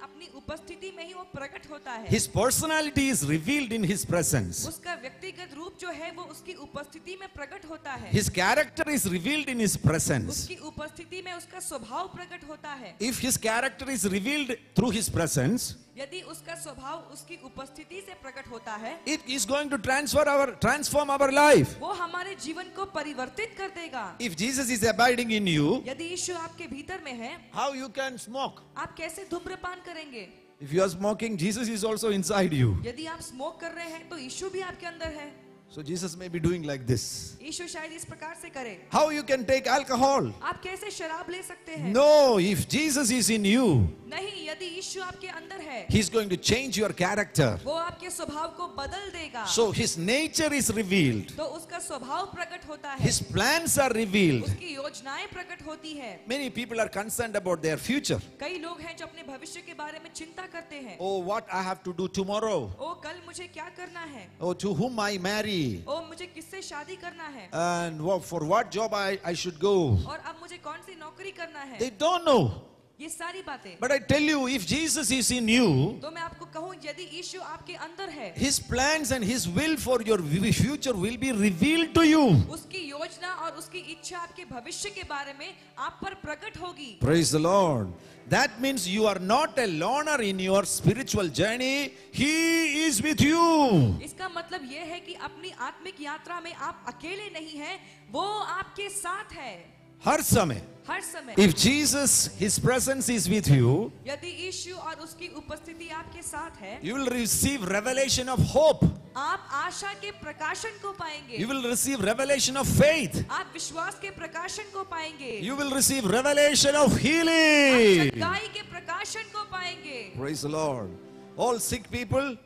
अपनी उपस्थिति में ही वो प्रकट होता है। His personality is revealed in His presence. उसका व्यक्तिगत रूप जो है वो उसकी उपस्थिति में प्रकट होता है। His character is revealed in His presence. उसकी उपस्थिति में उसका स्वभाव प्रकट होता है। If His character is revealed through His presence, यदि उसका स्वभाव उसकी उपस्थिति से प्रकट होता है, it is going to transform our life. वो हमारे जीवन को परिवर्तित कर देगा। If Jesus is abiding in you, यदि यीशु आपके भीतर में है, how you can smoke? आप कैसे धूम्रपान करेंगे? If you are smoking, Jesus is also inside you. यदि आप स्मोक कर रहे हैं तो यीशु भी आपके अंदर है। So Jesus may be doing like this. यीशु शायद इस प्रकार से करे। How you can take alcohol? आप कैसे शराब ले सकते हैं? No, if Jesus is in you, नहीं, यदि यीशु आपके अंदर है, He's going to change your character. वो आपके स्वभाव को बदल देगा। So His nature is revealed. तो उसका स्वभाव प्रकट होता है, His plans are revealed. उसकी योजनाएं प्रकट होती है। Many people are concerned about their future. कई लोग हैं जो अपने भविष्य के बारे में चिंता करते हैं। Oh, what I have to do tomorrow. ओ कल मुझे क्या करना है? Oh, to whom I marry. ओ मुझे किससे शादी करना है? And for what job I should go. और अब मुझे कौन सी नौकरी करना है? They don't know. ये सारी बातें। But I tell you, if Jesus is in you, तो मैं आपको कहूँ, यदि यीशु आपके अंदर है, His plans and His will for your future will be revealed to you. उसकी योजना और उसकी इच्छा आपके भविष्य के बारे में आप पर प्रकट होगी। Praise the Lord. That means you are not a loner in your spiritual journey. He is with you. इसका मतलब ये है कि अपनी आत्मिक यात्रा में आप अकेले नहीं हैं, वो आपके साथ है हर समय. हर समय। If Jesus, His presence is with you, यदि यीशु और उसकी उपस्थिति आपके साथ है, you will receive revelation of hope. आप आशा के प्रकाशन को पाएंगे। You will receive revelation of faith. आप विश्वास के प्रकाशन को पाएंगे। You will receive revelation of आप healing. सच्चाई के प्रकाशन को पाएंगे। Praise the Lord. All sick people,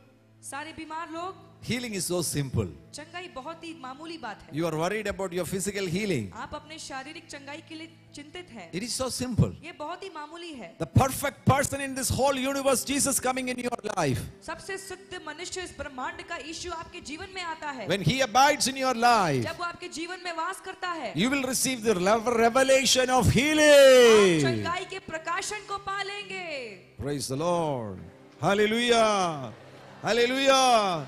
सारे बीमार लोग, healing is so simple. चंगाई बहुत ही मामूली बात है। You are worried about your physical healing. आप अपने शारीरिक चंगाई के लिए चिंतित हैं। It is so simple. ये बहुत ही मामूली है। The perfect person in this whole universe, Jesus coming in your life. सबसे शुद्ध मनुष्य इस ब्रह्मांड का यीशु आपके जीवन में आता है। When He abides in your life, जब वो आपके जीवन में वास करता है, you will receive the revelation of आप healing. चंगाई के प्रकाशन को पा लेंगे। Praise the Lord. Hallelujah. Hallelujah.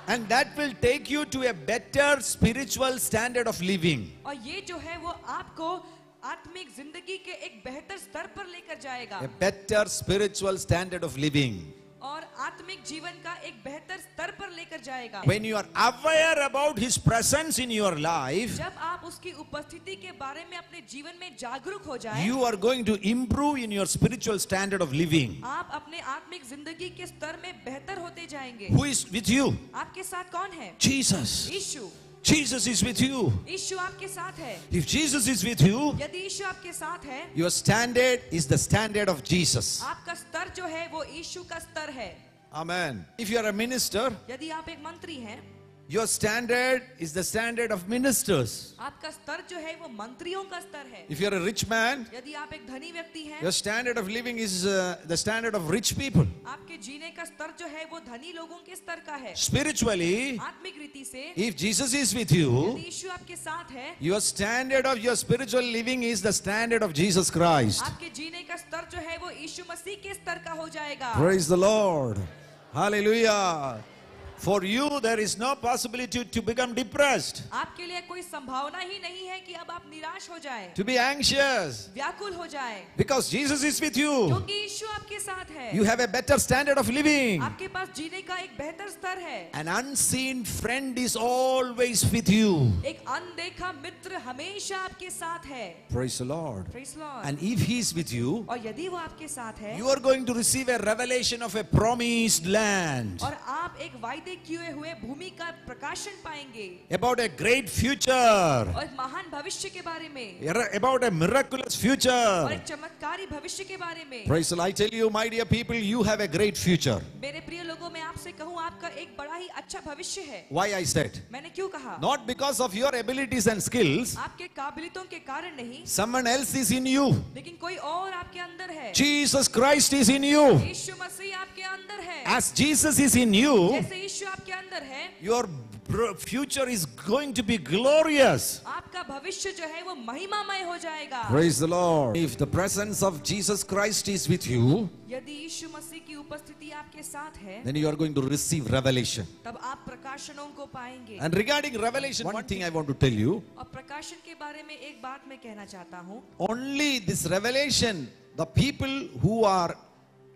And that will take you to a better spiritual standard of living. और ये जो है वो आपको आत्मिक जिंदगी के एक बेहतर स्तर पर लेकर जाएगा। A better spiritual standard of living. और आत्मिक जीवन का एक बेहतर स्तर पर लेकर जाएगा। When you are aware about His presence in your life, जब आप उसकी उपस्थिति के बारे में अपने जीवन में जागरूक हो जाएं, you are going to improve in your spiritual standard of living. आप अपने आत्मिक जिंदगी के स्तर में बेहतर होते जाएंगे। Who is with you? आपके साथ कौन है? Jesus. Yeshu. Jesus is with you. यीशु आपके साथ है। If Jesus is with you, यदि यीशु आपके साथ है, your standard is the standard of Jesus. आपका स्तर जो है वो यीशु का स्तर है। Amen. If you are a minister, यदि आप एक मंत्री हैं, your standard is the standard of ministers. आपका स्तर जो है वो मंत्रियों का स्तर है। If you are a rich man, यदि आप एक धनी व्यक्ति हैं, your standard of living is the standard of rich people. आपके जीने का स्तर जो है वो धनी लोगों के स्तर का है। Spiritually, आत्मिक रीति से if Jesus is with you, यदि यीशु आपके साथ है, your standard of your spiritual living is the standard of Jesus Christ. आपके जीने का स्तर जो है वो यीशु मसीह के स्तर का हो जाएगा। Praise the Lord. Hallelujah. For you, there is no possibility to become depressed, आपके लिए कोई संभावना ही नहीं है कि अब आप निराश हो जाएं, to be anxious, व्याकुल हो जाएं, because Jesus is with you. क्योंकि यीशु आपके साथ है। You have a better standard of living. आपके पास जीने का एक बेहतर स्तर है। An unseen friend is always with you. एक अनदेखा मित्र हमेशा आपके साथ है। Praise the Lord. Praise Lord। And if He is with you, और यदि वो आपके साथ है, you are going to receive a revelation of a promised land, और आप एक वायदे किए हुए भूमि का प्रकाशन पाएंगे, about a great future, और एक महान भविष्य के बारे में, about a miraculous और future. एक चमत्कारी भविष्य के बारे में। Praise the Lord. I tell you, my dear people, you have a great future. मेरे प्रिय लोगों, मैं आपसे कहूँ, आपका एक बड़ा ही अच्छा भविष्य है। Why I said? मैंने क्यों कहा? Not because of your abilities and skills. आपके काबिलियतों के कारण नहीं, Someone else is in you. लेकिन कोई और आपके अंदर है। Jesus Christ is in you. यीशु मसीह आपके अंदर है। As Jesus is in you, जैसे यीशु आपके अंदर है, your future is going to be glorious. आपका भविष्य जो है वो महिमामय हो जाएगा। Praise the Lord. If the presence of Jesus Christ is with you, यदि यीशु मसीह की उपस्थिति आपके साथ है, then you are going to receive revelation. तब आप प्रकाशनों को पाएंगे। And regarding revelation, one thing I want to tell you, और प्रकाशन के बारे में एक बात मैं कहना चाहता हूँ। only this revelation, the people who are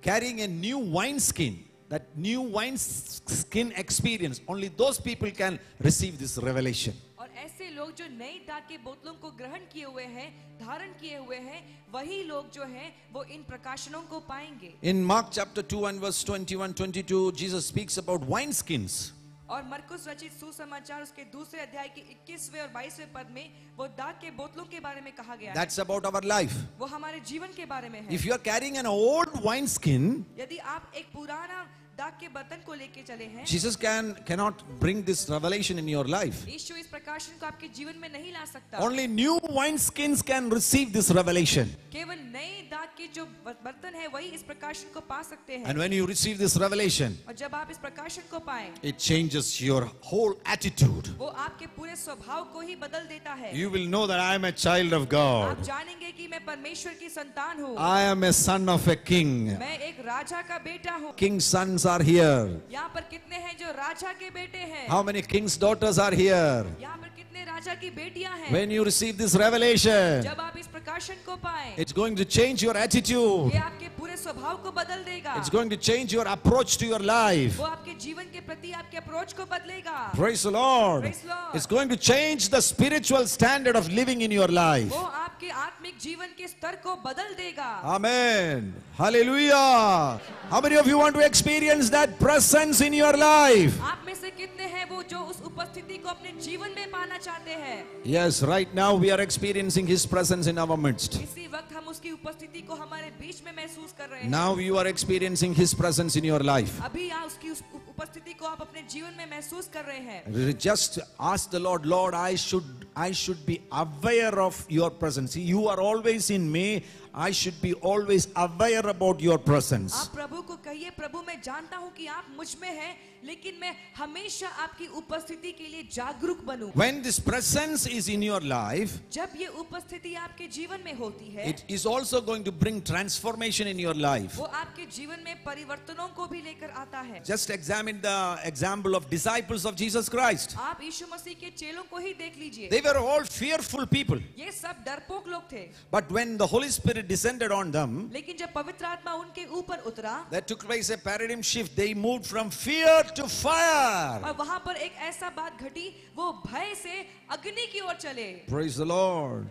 carrying a new wine skin, that new wine skin experience, only those people can receive this revelation. और ऐसे लोग जो नई दाग के बोतलों को ग्रहण किए हुए हैं, धारण किए हुए हैं, वही लोग जो हैं वो इन प्रकाशनों को पाएंगे। In Mark chapter 2 and verse 21-22, Jesus speaks about wine skins. और मरकुस रचित सुसमाचार उसके दूसरे अध्याय के 21वें और 22वें पद में वो दाग के बोतलों के बारे में कहा गया है। That's about our life. वो हमारे जीवन के बारे में है। If you are carrying an old wine skin, यदि आप एक पुराना दाग के बर्तन को लेके चले हैं, Jesus cannot bring this revelation in your life. यीशु इस प्रकाशन को आपके जीवन में नहीं ला सकता। Only new wine skins can receive this revelation. केवल नए दाग के जो बर्तन है वही इस प्रकाशन को पा सकते हैं। And when you receive this revelation, और जब आप इस प्रकाशन को पाएं, it changes your whole attitude. वो आपके पूरे स्वभाव को ही बदल देता है। You will know that I am a child of आप God. जानेंगे कि मैं परमेश्वर की संतान हूँ। I am a son of a king. मैं एक राजा का बेटा हूँ। King's sons are here. यहाँ पर कितने हैं जो राजा के बेटे हैं? How many king's daughters are here? यहाँ पर कितने राजा की बेटियां हैं? When you receive this revelation, जब आप इस प्रकाशन को पाएं, it's going to change your attitude. ये आपके पूरे स्वभाव को बदल देगा। It's going to change your approach to your life. वो आपके जीवन के प्रति आपके अप्रोच को बदलेगा। Praise the Lord. Praise the Lord. It's going to change the spiritual standard of living in your life. वो आपके आत्मिक जीवन के स्तर को बदल देगा। Amen. Hallelujah. How many of you want to experience that presence in your life? आप में से कितने हैं वो जो उस उपस्थिति को अपने जीवन में पाना चाहते हैं? Yes, right now we are experiencing His presence in our midst. इसी वक्त हम उसकी उपस्थिति को हमारे बीच में महसूस कर रहे हैं। Now you are experiencing His presence in your life. अभी आप उसकी उपस्थिति को आप अपने जीवन में महसूस कर रहे हैं। Just ask the Lord, Lord, I should be aware of your presence. You are always in me. I should be always aware about your presence. आप प्रभु को कहिए, प्रभु मैं जानता हूँ कि आप मुझ में हैं, लेकिन मैं हमेशा आपकी उपस्थिति के लिए जागरूक बनूं। When this presence is in your life, जब ये उपस्थिति आपके जीवन में होती है, it is also going to bring transformation in your life. वो आपके जीवन में परिवर्तनों को भी लेकर आता है। Just examine the example of disciples of Jesus Christ. आप यीशु मसीह के चेलों को ही देख लीजिए। They were all fearful people. ये सब डरपोक लोग थे, But when the Holy Spirit descended on them, लेकिन जब पवित्र आत्मा उनके ऊपर उतरा, there took place a paradigm shift. They moved from fear to fire. और वहां पर एक ऐसा बात घटी, वो भय से अग्नि की ओर चले। Praise the Lord.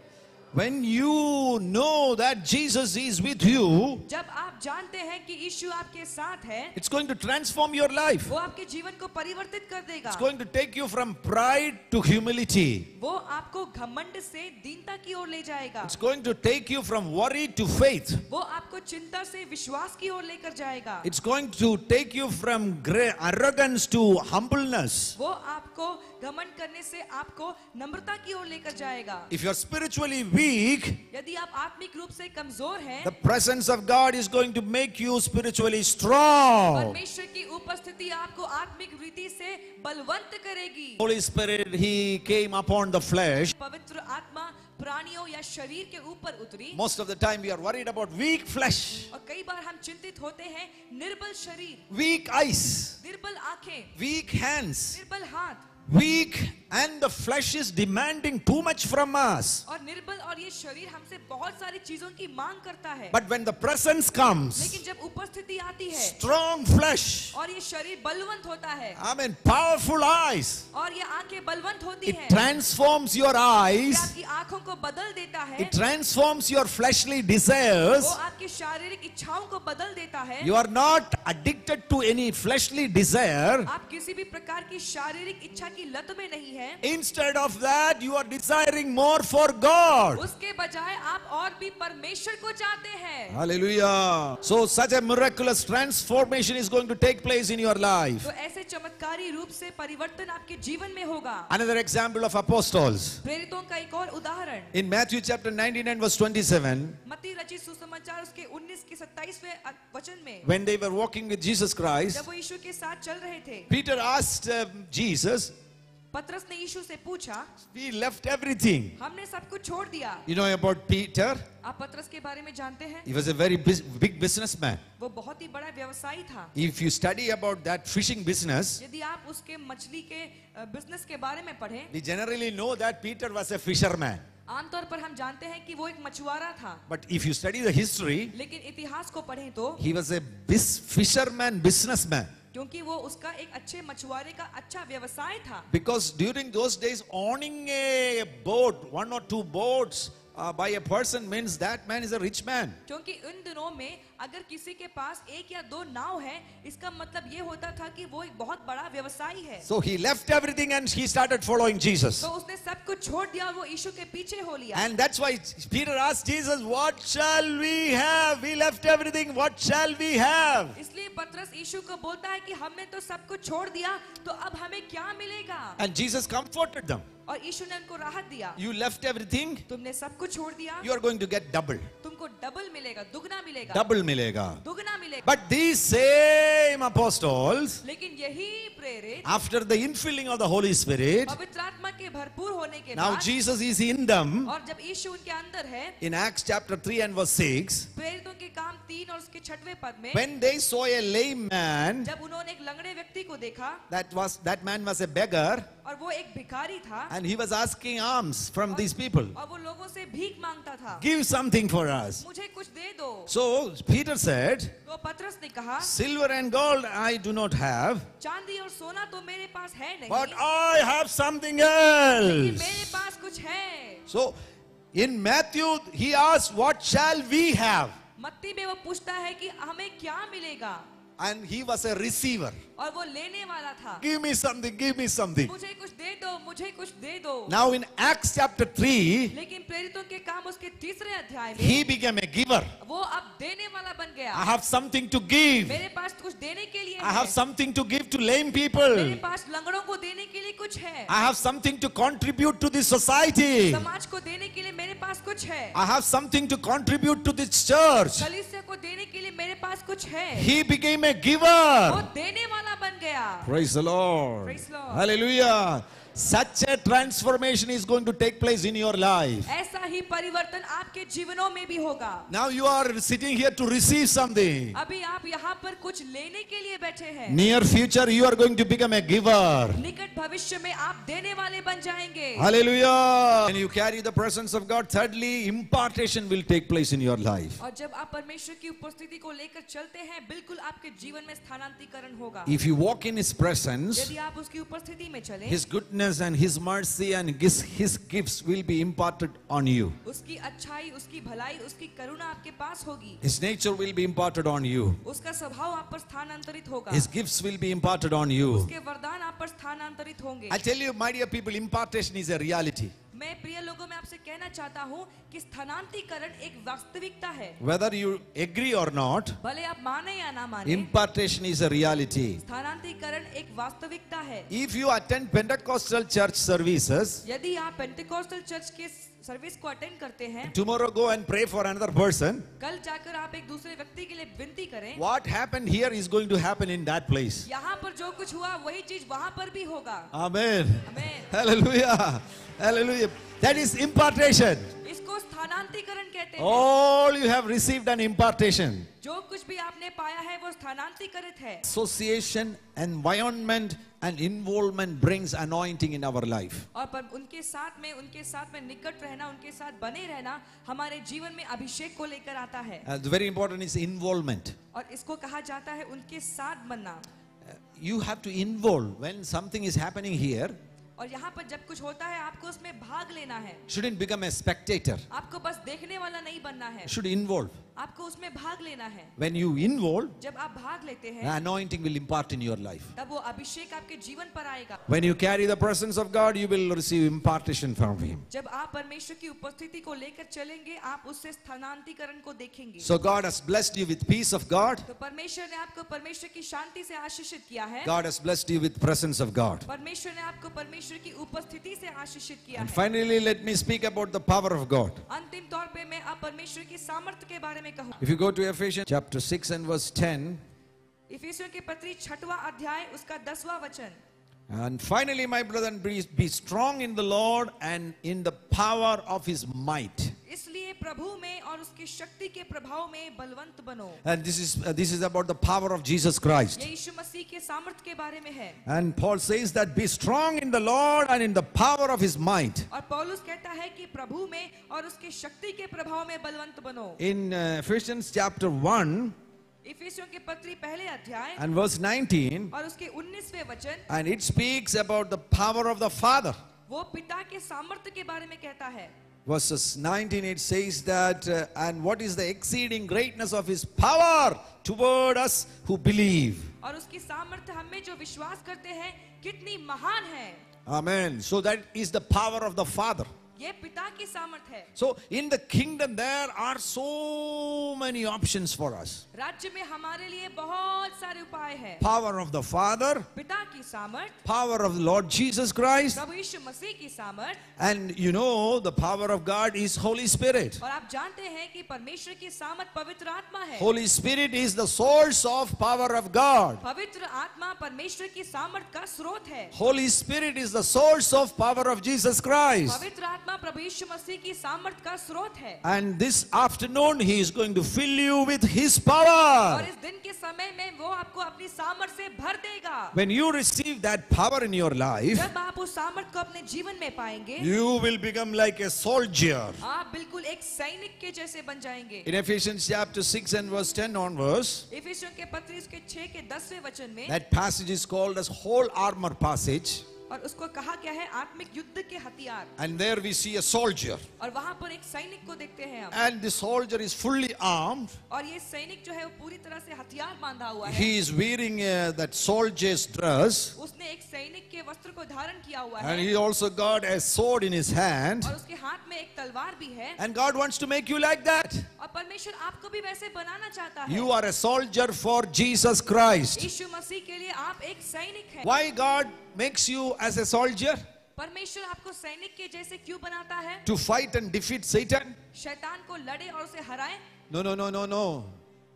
When you know that Jesus is with you, जब आप जानते हैं कि यीशु आपके साथ है, it's going to transform your life. वो आपके जीवन को परिवर्तित कर देगा। It's going to take you from pride to humility. वो आपको घमंड से दीनता की ओर ले जाएगा। It's going to take you from worry to faith. वो आपको चिंता से विश्वास की ओर लेकर जाएगा। It's going to take you from arrogance to humbleness. वो आपको घमंड करने से आपको नम्रता की ओर लेकर जाएगा। If you're spiritually weak, यदि आप आत्मिक रूप से कमजोर हैं, the presence of God is going to make you spiritually strong. परमेश्वर की उपस्थिति आपको आत्मिक रीति से बलवंत करेगी। Holy Spirit, He came upon the flesh. पवित्र आत्मा प्राणियों या शरीर के ऊपर उतरी। Most of the time we are worried about weak flesh, और कई बार हम चिंतित होते हैं निर्बल शरीर, weak eyes, निर्बल आंखें, weak hands, निर्बल हाथ, weak, and the flesh is demanding too much from us. और निर्बल, और ये शरीर हमसे बहुत सारी चीजों की मांग करता है। But when the presence comes, लेकिन जब उपस्थिति आती है strong flesh, और ये शरीर बलवंत होता है, I mean powerful eyes, और ये आंखें बलवंत होती it हैं, transforms your ये eyes, आपकी आंखों को बदल देता है, it transforms your fleshly desires. वो आपकी शारीरिक इच्छाओं को बदल देता है। You are not addicted to any fleshly desire. आप किसी भी प्रकार की शारीरिक इच्छा की लत में नहीं है। Instead of that, you are desiring more for God. उसके बजाय आप और भी परमेश्वर को चाहते हैं। Hallelujah. So such a miraculous transformation is going to take place in your life. तो ऐसे चमत्कारी रूप से परिवर्तन आपके जीवन में होगा। Another example of apostles. प्रेरितों का एक और उदाहरण, In Matthew chapter 19 and verse 27, मत्ती रचित सुसमाचार उसके 19 के 27वें वचन में, when they were walking with Jesus Christ, जब वो यीशु के साथ चल रहे थे, Peter asked Jesus, पतरस ने यीशु से पूछा, We left everything. हमने सब कुछ छोड़ दिया। You know about Peter? आप पतरस के बारे में जानते हैं? He was a very big businessman. वो बहुत ही बड़ा व्यवसायी था। If you study about that fishing business, यदि आप उसके मछली के बिजनेस के बारे में पढ़ें, we generally know that Peter was a fisherman. आमतौर पर हम जानते हैं कि वो एक मछुआरा था। But if you study the history, लेकिन इतिहास को पढ़ें तो he was a fisherman, businessman. क्योंकि वो उसका एक अच्छे मछुआरे का अच्छा व्यवसाय था। Because during those days, owning a boat, one or two boats by a person means that man is a rich man. क्योंकि उन दिनों में अगर किसी के पास एक या दो नाव है, इसका मतलब ये होता था कि वो एक बहुत बड़ा व्यवसायी है। So he left everything and he started following Jesus. तो उसने सब कुछ छोड़ दिया और वो यीशु के पीछे हो लिया। And that's why Peter asked Jesus, what shall we have? We left everything. What shall we have? इसलिए पतरस यीशु को बोलता है कि हमने तो सब कुछ छोड़ दिया, तो अब हमें क्या मिलेगा? And Jesus comforted them. और यीशु ने उनको राहत दिया। You left everything. तुमने सब कुछ छोड़ दिया, You are going to get double. तुमको डबल मिलेगा, दुगना मिलेगा, Double milega. दुगना मिलेगा। But these same apostles, लेकिन यही प्रेरित after the infilling of the Holy Spirit, पवित्र आत्मा के भरपूर होने के now बाद, Jesus is in them. और जब यीशु उनके अंदर है, In Acts chapter 3 and verse 6, प्रेरितों के काम 3 और उसके 6वें पद में, when they saw a lame man, जब उन्होंने एक लंगड़े व्यक्ति को देखा that man was a beggar, और वो एक भिखारी था and he was asking alms from these people. और वो लोगों से भीख मांगता था, Give something for us. मुझे कुछ दे दो। So Peter said, तो पतरस ने कहा, silver and gold I do not have, चांदी और सोना तो मेरे पास है नहीं, but I have something लेकिन else. मेरे पास कुछ है। So in Matthew he asked, what shall we have? मत्ती में वो पूछता है कि हमें क्या मिलेगा, And he was a receiver. और वो लेने वाला था। Give me something, give me something. मुझे कुछ दे दो, मुझे कुछ दे दो। Now in Acts chapter 3, लेकिन प्रेरितों के काम उसके 3रे अध्याय में he became a giver. वो अब देने वाला बन गया। I have something to give. मेरे पास कुछ देने के लिए I have है, something to give to lame मेरे people. पास लंगड़ों को देने के लिए कुछ है, I have something to contribute to this society. समाज को देने के लिए मेरे पास कुछ है, I have something to contribute to this church. कलीसिया को देने के लिए मेरे पास कुछ है। He became a वो giver. देने वाला बन गया। Praise the Lord. Praise the Lord. Hallelujah. Such a transformation is going to take place in your life. ऐसा ही परिवर्तन आपके जीवनों में भी होगा। Now you are sitting here to receive something. अभी आप यहाँ पर कुछ लेने के लिए बैठे हैं, Near future you are going to become a giver. निकट भविष्य में आप देने वाले बन जाएंगे। Hallelujah. When you carry the presence of God, thirdly, impartation will take place in your life. और जब आप परमेश्वर की उपस्थिति को लेकर चलते हैं, बिल्कुल आपके जीवन में स्थानांतरीकरण होगा। If you walk in His presence, यदि आप उसकी उपस्थिति में चलें, His goodness and His mercy and His gifts will be imparted on you. उसकी अच्छाई, उसकी भलाई, उसकी करुणा आपके पास होगी, His nature will be imparted on you. उसका स्वभाव आप पर स्थानांतरित होगा, His gifts will be imparted on you. उसके वरदान आप पर स्थानांतरित होंगे। I tell you, my dear people, impartation is a reality. मैं प्रिय लोगों में आपसे कहना चाहता हूँ कि स्थानांतरीकरण एक वास्तविकता है। Whether you agree or not, भले आप माने या ना माने, impartation is a reality. स्थानांतरीकरण एक वास्तविकता है। If you attend Pentecostal church services, यदि आप पेंटिकॉस्टल चर्च के सर्विस को अटेंड करते हैं, tomorrow go and pray for another person. कल जाकर आप एक दूसरे व्यक्ति के लिए विनती करें, What happened here is going to happen in that place. यहाँ पर जो कुछ हुआ वही चीज वहाँ पर भी होगा। Amen. Amen. Hallelujah. Hallelujah. That is impartation. इसको स्थानांतरीकरण कहते हैं। All you have received an impartation. जो कुछ भी आपने पाया है वो स्थानांतरीकृत है। Association, environment, and involvement brings anointing in our life. और पर उनके साथ में निकट रहना, उनके साथ बने रहना हमारे जीवन में अभिषेक को लेकर आता है। Very important is involvement. और इसको कहा जाता है उनके साथ बनना। You have to involve when something is happening here. और यहाँ पर जब कुछ होता है आपको उसमें भाग लेना है। Shouldn't become a spectator. आपको बस देखने वाला नहीं बनना है, Should involve. आपको उसमें भाग लेना है। When you involve, जब आप भाग लेते the हैं anointing will impart in your life. तब वो अभिषेक आपके जीवन पर आएगा। When you carry the presence of God, you will receive impartation from Him. जब आप परमेश्वर की उपस्थिति को लेकर चलेंगे, आप उससे स्थानांतरीकरण को देखेंगे। So God has blessed you with peace of God. तो परमेश्वर ने आपको परमेश्वर की शांति से आशीषित किया है। God has blessed you with presence of God. परमेश्वर ने आपको परमेश्वर की उपस्थिति से आशीषित किया And है। finally, let me speak about the power of God. अंतिम तौर पे मैं आप परमेश्वर की सामर्थ्य के बारे में कहूँ। If you go to Ephesians chapter 6 and verse 10, इफिसियों के पत्री 6वां अध्याय उसका 10वां वचन। And finally, my brother, be strong in the Lord and in the power of His might. इसलिए प्रभु में और उसकी शक्ति के प्रभाव में बलवंत बनो। And this is about the power of Jesus Christ. ये यीशु मसीह के सामर्थ के बारे में है। And Paul says that be strong in the Lord and in the power of His might. और पौलुस कहता है कि प्रभु में और उसकी शक्ति के प्रभाव में बलवंत बनो। In Ephesians chapter 1 इफिसियों के पत्री पहले अध्याय and verse 19, और उसके 19वें वचन, and it speaks about the power of the Father. वो पिता के सामर्थ्य के बारे में कहता है। Verses 19, it says that, and what is the exceeding greatness of His power toward us who believe. और उसकी सामर्थ्य हमें जो विश्वास करते हैं कितनी महान है। Amen. So that is the power of the Father. ये पिता की सामर्थ्य है। So in the kingdom there are so many options for us. राज्य में हमारे लिए बहुत सारे उपाय हैं। Power of the Father, पिता की सामर्थ, power of the Lord Jesus Christ, प्रभु यीशु मसीह की सामर्थ, and you know the power of God is Holy Spirit. और आप जानते हैं कि परमेश्वर की सामर्थ पवित्र आत्मा है। Holy Spirit is the source of power of God. पवित्र आत्मा परमेश्वर की सामर्थ का स्रोत है। Holy Spirit is the source of power of Jesus Christ. पवित्र आत्मा प्रभु यीशु मसीह की सामर्थ का स्रोत है। And this afternoon He is going to fill you with His और power. इस दिन के समय में वो आपको अपनी सामर्थ से भर देगा। When you receive that power in your life, जब आप उस सामर्थ को अपने जीवन में पाएंगे, you will become like a soldier. आप बिल्कुल एक सैनिक के जैसे बन जाएंगे। In Ephesians chapter 6 and verse 10 onwards, इफिसियों के पत्री उसके 6 के 10वें वचन में, that passage is called as whole armor passage. और उसको कहा गया है आत्मिक युद्ध के हथियार। And there we see a soldier. और वहां पर एक सैनिक को देखते हैं हम। And the soldier is fully armed. और ये सैनिक जो है वो पूरी तरह से हथियार बांधा हुआ है। He is wearing that soldier's dress. उसने एक सैनिक के वस्त्र को धारण किया हुआ And है। he also got a sword in his hand. और उसके हाथ में एक तलवार भी है। And God wants to make you like that. और परमेश्वर आपको भी वैसे बनाना चाहता है। You are a soldier for Jesus Christ. यीशु मसीह के लिए आप एक सैनिक हैं। Why God makes you as a soldier? परमेश्वर आपको सैनिक के जैसे क्यों बनाता है? To fight and defeat Satan? शैतान को लड़े और उसे हराए? No.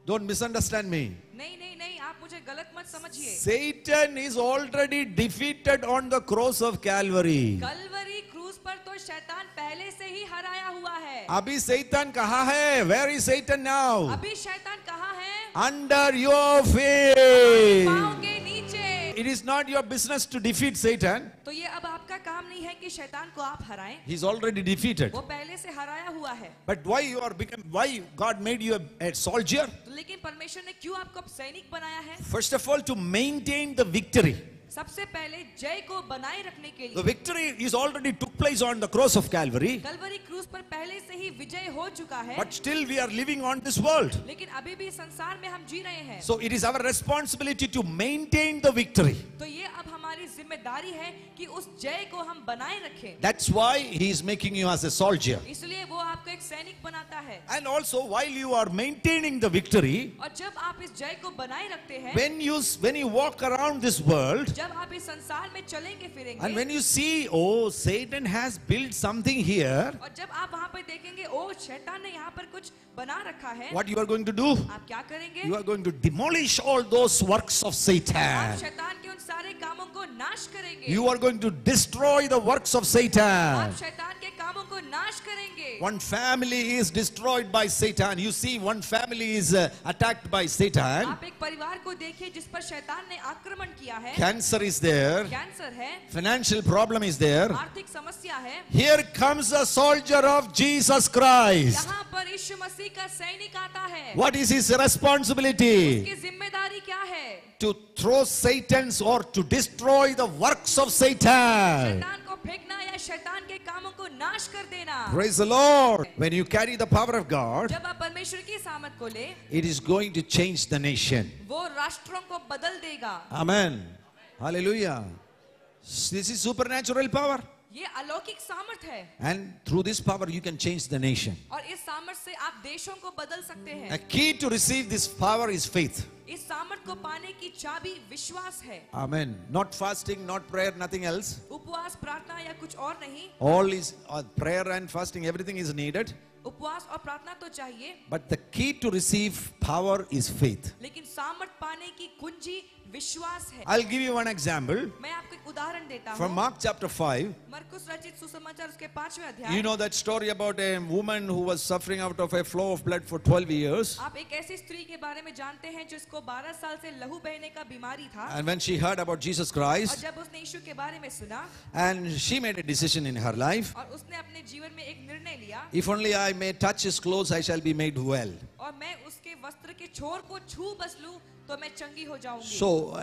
Don't misunderstand me. नहीं, आप मुझे गलत मत समझिए। Satan is already defeated on the cross of Calvary. Calvary क्रूज पर तो शैतान पहले से ही हराया हुआ है। अभी Satan कहाँ है? Where is Satan now? अभी शैतान कहाँ है? Under your feet. पाँव के नीचे। It is not your business to defeat Satan. तो ये अब आपका काम नहीं है कि शैतान को आप हराएं। He's already defeated. वो पहले से हराया हुआ है। But why God made you a soldier? तो लेकिन परमेश्वर ने क्यों आपको अब सैनिक बनाया है? First of all, to maintain the victory. सबसे पहले जय को बनाए रखने के The लिए। victory is already took place on the cross of Calvary. Calvary क्रूज पर पहले से ही विजय हो चुका है। But still we are living on this world. लेकिन अभी भी संसार में हम जी रहे हैं। So it is our responsibility to maintain the victory. तो ये अब हमारी जिम्मेदारी है कि उस जय को हम बनाए रखें। That's why He is making you as a soldier. इसलिए वो आपको एक सैनिक बनाता है। And also while you are maintaining the victory, और जब आप इस जय को बनाए रखते हैं, when you walk around this world, जब आप इस संसार में चलेंगे फिरेंगे, and when you see, oh, Satan has built something here, और जब आप वहाँ पर देखेंगे, ओ शैतान ने यहाँ पर कुछ बना रखा है, what you are going to do? आप क्या करेंगे? You are going to demolish all those works of आप Satan. शैतान के उन सारे कामों को नाश करेंगे। You are going to destroy the works of आप Satan. शैतान के कामों को नाश करेंगे। One family is destroyed by Satan. You see, one family is attacked by Satan. आप एक परिवार को देखिए जिस पर शैतान ने आक्रमण किया है। Cancer is there. कैंसर है, Financial problem is there. आर्थिक समस्या है। Here comes a soldier of Jesus Christ. यहाँ पर यीशु मसीह का सैनिक आता है। What is his responsibility? उसकी जिम्मेदारी क्या है? To throw Satan's or to destroy the works of Satan. शैतान को फेंकना या शैतान के कामों को नाश कर देना। Praise the Lord. When you carry the power of God, जब आप परमेश्वर की सामर्थ को ले, it is going to change the nation. वो राष्ट्रों को बदल देगा। Amen. Hallelujah. This is supernatural power. ये अलौकिक सामर्थ है। And through this power you can change the nation. और इस सामर्थ से आप देशों को बदल सकते A हैं। key to receive this power is faith. इस सामर्थ को पाने की चाबी विश्वास है। Amen. Not fasting, not prayer, nothing else. उपवास, प्रार्थना या कुछ और नहीं। All is prayer and fasting, everything is needed. उपवास और प्रार्थना तो चाहिए, but the key to receive power is faith. लेकिन सामर्थ पाने की कुंजी विश्वास है। I'll give you one example मैं आपको एक उदाहरण देता from हूँ। Mark chapter 5. मरकुस रचित सुसमाचार उसके 5वें You अध्याय। know that story about a woman who was suffering out of a flow of blood for 12 years. आप एक ऐसी स्त्री के बारे में जानते हैं जिसको 12 साल से लहू बहने का बीमारी था, And when she heard about Jesus और Christ, जब उसने यीशु के बारे में सुना and she made a decision in her life, और उसने अपने जीवन में एक निर्णय लिया, if only I may touch his clothes, I shall be made well. और मैं उसके वस्त्र के छोर को छू बस लूं तो मैं चंगी हो जाऊंगी। So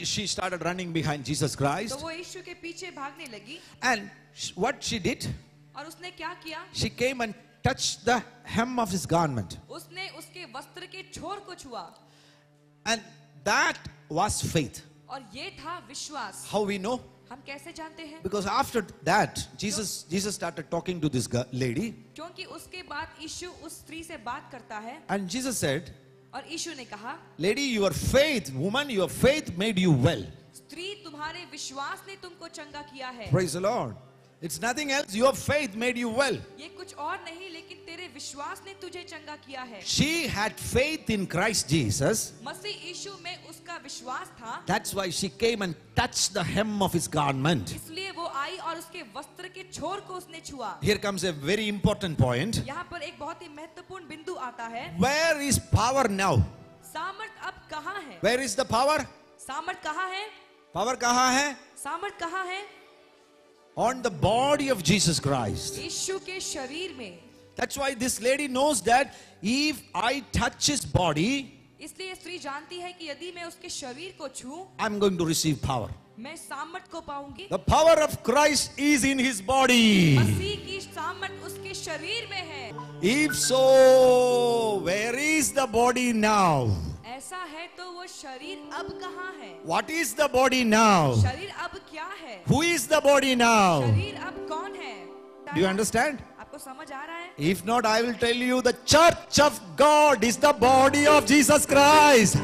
she started running behind Jesus तो Christ. वो यीशु के पीछे भागने लगी, And what she did, और उसने क्या किया? she came and touched the hem of his garment. उसने उसके वस्त्र के छोर को छुआ, And that was faith. और ये था विश्वास। How we know? हम कैसे जानते हैं? Because after that, Jesus started talking to this lady. क्योंकि उसके बाद यीशु उस स्त्री से बात करता है, And Jesus said, और यीशु ने कहा, lady, your faith, woman, your faith made you well. स्त्री तुम्हारे विश्वास ने तुमको चंगा किया है। Praise the Lord. It's nothing else. Your faith made you well. ये कुछ और नहीं, लेकिन तेरे विश्वास ने तुझे चंगा किया है। She had faith in Christ Jesus. मसीह यीशु में उसका विश्वास था, That's why she came and touched the hem of his garment. इसलिए वो आई और उसके वस्त्र के छोर को उसने छुआ। Here comes a very important point. यहाँ पर एक बहुत ही महत्वपूर्ण बिंदु आता है। Where is power now? सामर्थ अब कहाँ है? Where is the power? सामर्थ कहाँ है? Power कहाँ है? सामर्थ कहाँ है? On the body of Jesus Christ. यीशु के शरीर में। That's why this lady knows that if I touch his body, इसलिए स्त्री जानती है कि यदि मैं उसके शरीर को छूं, I'm going to receive power. मैं सामर्थ को पाऊंगी। The power of Christ is in his body. मसीह की सामर्थ उसके शरीर में है। If so, where is the body now? ऐसा है तो वो शरीर अब कहाँ है? What is the body now? शरीर अब क्या है? Who is the body now? शरीर अब कौन है? Do you understand? आपको समझ आ रहा है? If not, I will tell you the church of God is the body of Jesus Christ.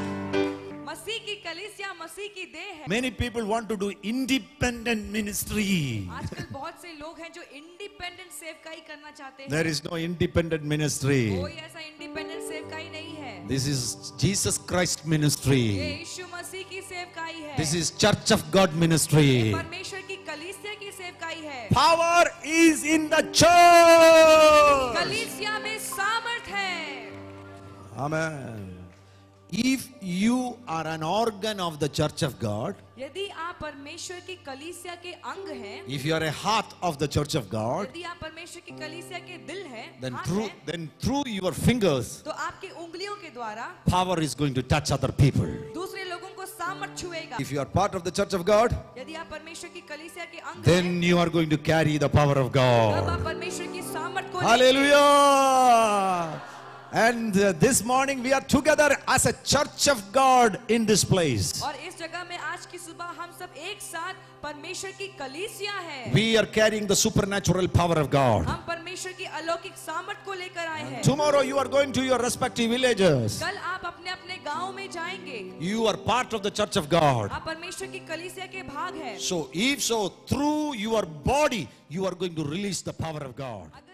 मसीह की कलीसिया मसीह की देह है। Many people want to do independent ministry. आजकल बहुत से लोग हैं जो इंडिपेंडेंट सेवकाई करना चाहते हैं। There is no independent ministry. कोई ऐसा इंडिपेंडेंट सेवकाई नहीं है। This is Jesus Christ ये ministry. यीशु मसीह की सेवकाई है। This is Church of God ministry. परमेश्वर की कलीसिया की सेवकाई है। Power is in the church. कलीसिया में सामर्थ है। Amen. If you are an organ of the Church of God, यदि आप परमेश्वर की कलीसिया के अंग हैं, if you are a heart of the Church of God, यदि आप परमेश्वर की कलीसिया के दिल हैं, then हाथ through, हैं, then through your fingers, तो आपकी उंगलियों के द्वारा power is going to touch other people. दूसरे लोगों को सामर्थ छुएगा। If you are part of the Church of God, यदि आप परमेश्वर की कलीसिया के अंग हैं, then you are going to carry the power of तब God. आप परमेश्वर की सामर्थ को Hallelujah! And this morning we are together as a church of God in this place. और इस जगह में आज की सुबह हम सब एक साथ परमेश्वर की कलीसिया है। We are carrying the supernatural power of God. हम परमेश्वर की अलौकिक सामर्थ को लेकर आए हैं। Tomorrow you are going to your respective villages. कल आप अपने अपने गांव में जाएंगे। You are part of the church of God. आप परमेश्वर की कलीसिया के भाग हैं। So if so, through your body, you are going to release the power of God. अगर